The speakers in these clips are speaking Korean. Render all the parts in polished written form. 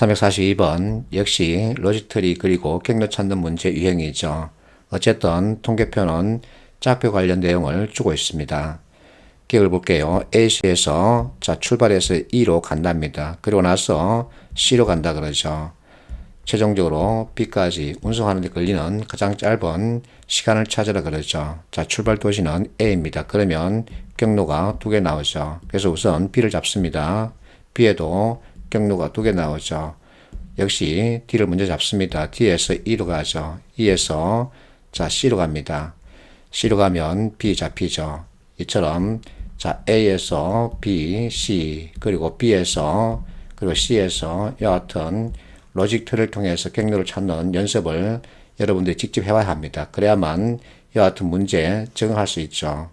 342번 역시 로직트리 그리고 경로 찾는 문제 유형이죠. 어쨌든 통계표는 짝표 관련 내용을 주고 있습니다. 기억을 볼게요. A시에서 출발해서 E로 간답니다. 그리고 나서 C로 간다 그러죠. 최종적으로 B까지 운송하는 데 걸리는 가장 짧은 시간을 찾으라 그러죠. 출발 도시는 A입니다. 그러면 경로가 두 개 나오죠. 그래서 우선 B를 잡습니다. B에도 경로가 두 개 나오죠. 역시 D를 먼저 잡습니다. D에서 E로 가죠. E에서 C로 갑니다. C로 가면 B 잡히죠. 이처럼 A에서 B, C, 그리고 B에서, 그리고 C에서 이와 같은 로직 틀을 통해서 경로를 찾는 연습을 여러분들이 직접 해와야 합니다. 그래야만 이와 같은 문제에 적응할 수 있죠.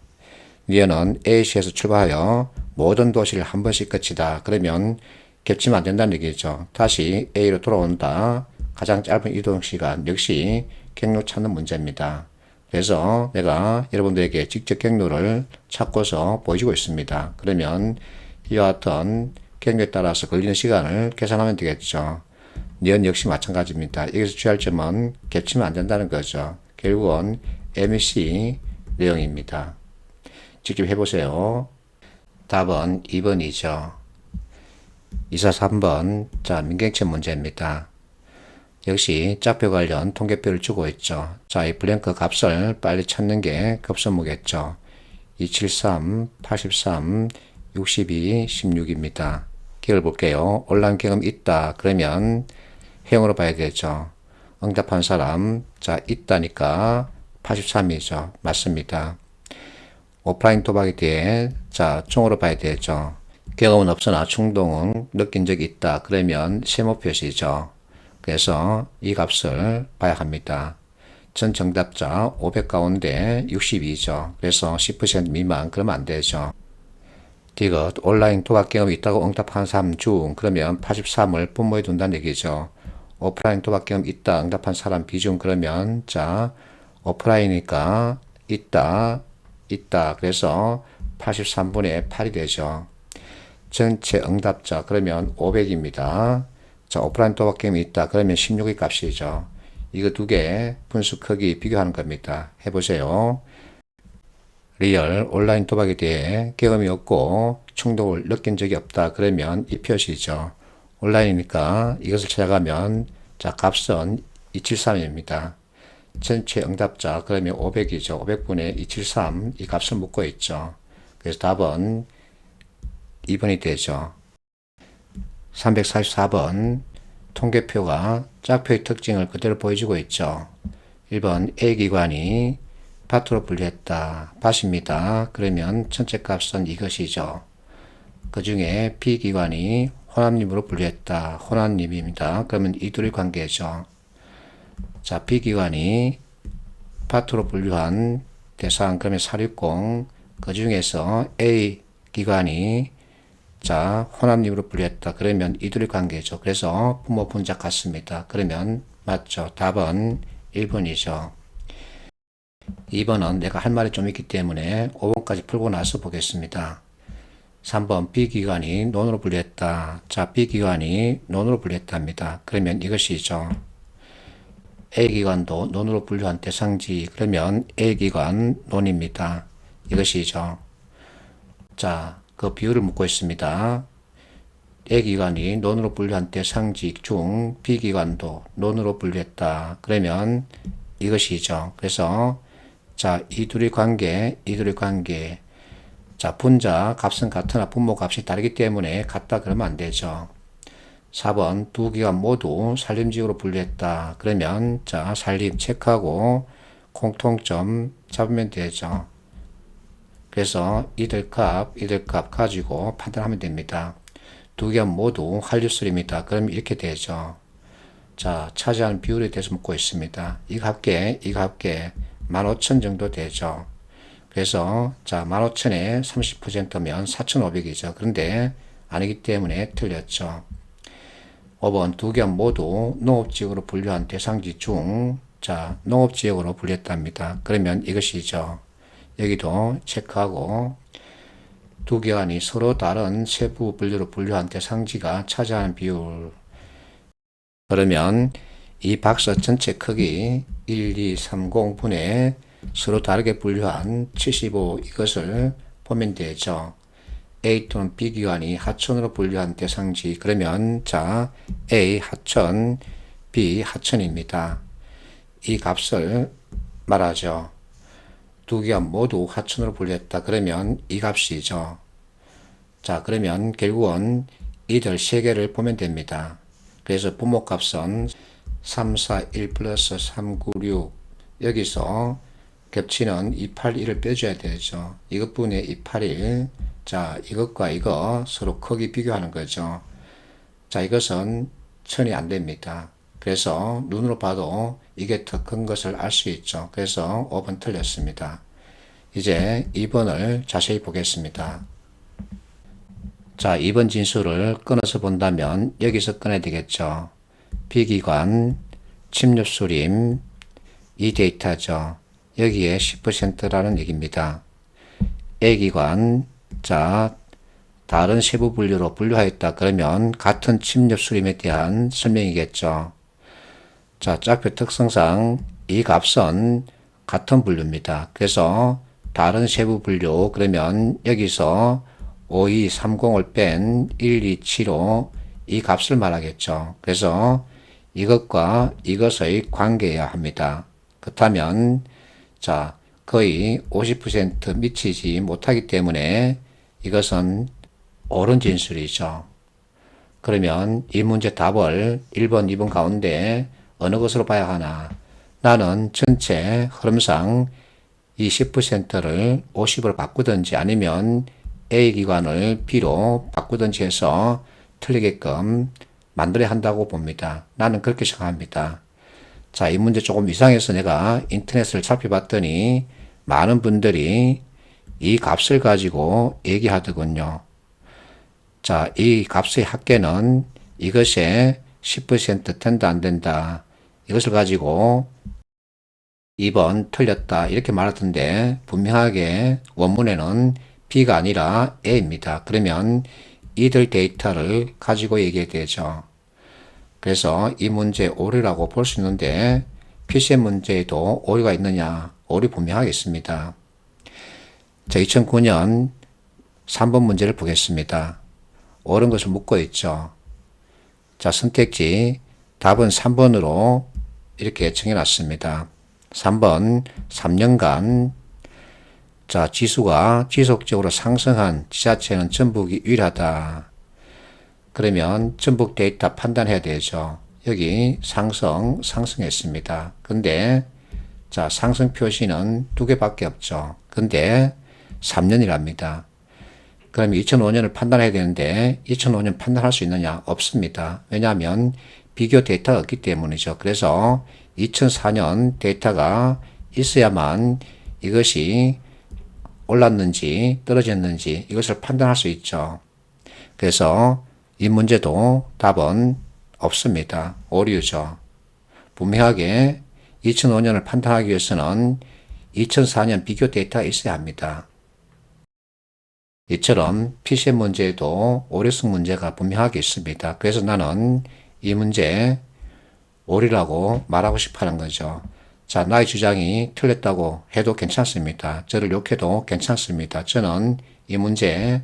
니은은 A시에서 출발하여 모든 도시를 한 번씩 거치다. 그러면 겹치면 안 된다는 얘기죠. 다시 A로 돌아온다. 가장 짧은 이동 시간 역시 경로 찾는 문제입니다. 그래서 내가 여러분들에게 직접 경로를 찾고서 보여주고 있습니다. 그러면 이와 같은 경로에 따라서 걸리는 시간을 계산하면 되겠죠. 니은 역시 마찬가지입니다. 여기서 주의할 점은 겹치면 안 된다는 거죠. 결국은 MC 내용입니다. 직접 해보세요. 답은 2번이죠. 243번 민경채 문제입니다. 역시 짝표 관련 통계표를 주고 있죠. 이 블랭크 값을 빨리 찾는 게 급선무겠죠. 273, 83, 62, 16입니다. 기억을 볼게요. 온라인 경험 있다. 그러면 행으로 봐야 되죠. 응답한 사람, 있다니까 83이죠. 맞습니다. 오프라인 도박에 대해 총으로 봐야 되죠. 경험은 없으나 충동은 느낀 적이 있다. 그러면 세모 표시죠. 그래서 이 값을 봐야 합니다. 전 정답자 500 가운데 62죠. 그래서 10% 미만 그러면 안 되죠. 디귿 온라인 도박 경험이 있다고 응답한 사람 중 그러면 83을 분모해 둔다는 얘기죠. 오프라인 도박 경험 있다 응답한 사람 비중 그러면 오프라인이니까 있다 그래서 83분의 8이 되죠. 전체 응답자 그러면 500입니다. 오프라인 도박 게임이 있다 그러면 16의 값이죠. 이거 두 개 분수 크기 비교하는 겁니다. 해보세요. 리얼 온라인 도박에 대해 경험이 없고 충동을 느낀 적이 없다 그러면 이 표시죠. 온라인이니까 이것을 찾아가면 값은 273입니다. 전체 응답자 그러면 500이죠. 500분의 273 이 값을 묻고 있죠. 그래서 답은 2번이 되죠. 344번 통계표가 짝표의 특징을 그대로 보여주고 있죠. 1번 A기관이 밭으로 분류했다. 밭입니다. 그러면 전체 값은 이것이죠. 그 중에 B기관이 호남림으로 분류했다. 호남림입니다. 그러면 이 둘의 관계죠. B기관이 밭으로 분류한 대상 그러면 460. 그 중에서 A기관이 호남림으로 분류했다. 그러면 이둘의 관계죠. 그래서 부모 분자 같습니다. 그러면 맞죠. 답은 1번이죠. 2번은 내가 할 말이 좀 있기 때문에 5번까지 풀고 나서 보겠습니다. 3번 B기관이 논으로 분류했다. B기관이 논으로 분류했답니다. 그러면 이것이죠. A기관도 논으로 분류한 대상지 그러면 A기관 논입니다. 이것이죠. 그 비율을 묻고 있습니다. A기관이 논으로 분류한 대상지 중 B기관도 논으로 분류했다. 그러면 이것이죠. 그래서 이 둘의 관계, 분자 값은 같으나 분모 값이 다르기 때문에 같다 그러면 안 되죠. 4번 두 기관 모두 산림지역으로 분류했다. 그러면 산림 체크하고 공통점 잡으면 되죠. 그래서 이들 값 가지고 판단하면 됩니다. 두 기관 모두 한류설입니다. 그럼 이렇게 되죠. 차지하는 비율에 대해서 묻고 있습니다. 이거 합계 15,000 정도 되죠. 그래서 15,000에 30%면 4,500이죠. 그런데 아니기 때문에 틀렸죠. 5번 두 기관 모두 농업지역으로 분류한 대상지 중 농업지역으로 분류했답니다. 그러면 이것이죠. 여기도 체크하고 두 기관이 서로 다른 세부 분류로 분류한 대상지가 차지하는 비율 그러면 이 박스 전체 크기 1230분의 서로 다르게 분류한 75 이것을 보면 되죠. A 또는 B 기관이 하천으로 분류한 대상지 그러면 자 A 하천, B 하천입니다. 이 값을 말하죠. 두 개가 모두 하천으로 분류했다. 그러면 이 값이죠. 자 그러면 결국은 이들 세 개를 보면 됩니다. 그래서 분모값은 3, 4, 1 플러스 3, 9, 6 여기서 겹치는 281을 빼줘야 되죠. 이것분의 281 자 이것과 이거 서로 크기 비교하는 거죠. 자 이것은 천이 안 됩니다. 그래서 눈으로 봐도 이게 더 큰 것을 알 수 있죠. 그래서 5번 틀렸습니다. 이제 2번을 자세히 보겠습니다. 자 2번 진수를 끊어서 본다면 여기서 꺼내야 되겠죠. B기관, 침nhập 수림, 이 데이터죠. 여기에 10%라는 얘기입니다. A기관, 자 다른 세부 분류로 분류하였다. 그러면 같은 침nhập 수림에 대한 설명이겠죠. 자 짝표 특성상 이 값은 같은 분류입니다. 그래서 다른 세부 분류 그러면 여기서 5230을 뺀 1275 이 값을 말하겠죠. 그래서 이것과 이것의 관계여야 합니다. 그렇다면 자 거의 50% 미치지 못하기 때문에 이것은 옳은 진술이죠. 그러면 이 문제 답을 1번, 2번 가운데 어느 것으로 봐야 하나? 나는 전체 흐름상 이 10%를 50으로 바꾸든지 아니면 A기관을 B로 바꾸든지 해서 틀리게끔 만들어야 한다고 봅니다. 나는 그렇게 생각합니다. 자, 이 문제 조금 이상해서 내가 인터넷을 살펴봤더니 많은 분들이 이 값을 가지고 얘기하더군요. 자, 이 값의 합계는 이것에 10% 된다 안 된다. 이것을 가지고 2번 틀렸다 이렇게 말하던데 분명하게 원문에는 B가 아니라 A입니다. 그러면 이들 데이터를 가지고 얘기해야 되죠. 그래서 이 문제 오류라고 볼 수 있는데 PCM 문제에도 오류가 있느냐? 오류 분명하게 있습니다. 자, 2009년 3번 문제를 보겠습니다. 옳은 것을 묻고 있죠. 자, 선택지 답은 3번으로 이렇게 정해놨습니다. 3번 3년간 자 지수가 지속적으로 상승한 지자체는 전북이 유일하다. 그러면 전북 데이터 판단해야 되죠. 여기 상승했습니다. 근데 자 상승 표시는 두 개밖에 없죠. 근데 3년이랍니다. 그럼 2005년을 판단해야 되는데 2005년 판단할 수 있느냐? 없습니다. 왜냐하면 비교 데이터가 없기 때문이죠. 그래서 2004년 데이터가 있어야만 이것이 올랐는지 떨어졌는지 이것을 판단할 수 있죠. 그래서 이 문제도 답은 없습니다. 오류죠. 분명하게 2005년을 판단하기 위해서는 2004년 비교 데이터가 있어야 합니다. 이처럼 PCM 문제에도 오류성 문제가 분명하게 있습니다. 그래서 나는 이 문제 오류라고 말하고 싶어 하는 거죠. 자, 나의 주장이 틀렸다고 해도 괜찮습니다. 저를 욕해도 괜찮습니다. 저는 이 문제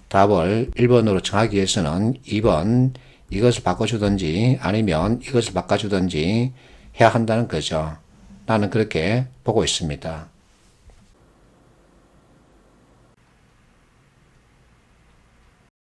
답을 1번으로 정하기 위해서는 2번 이것을 바꿔주든지 아니면 이것을 바꿔주든지 해야 한다는 거죠. 나는 그렇게 보고 있습니다.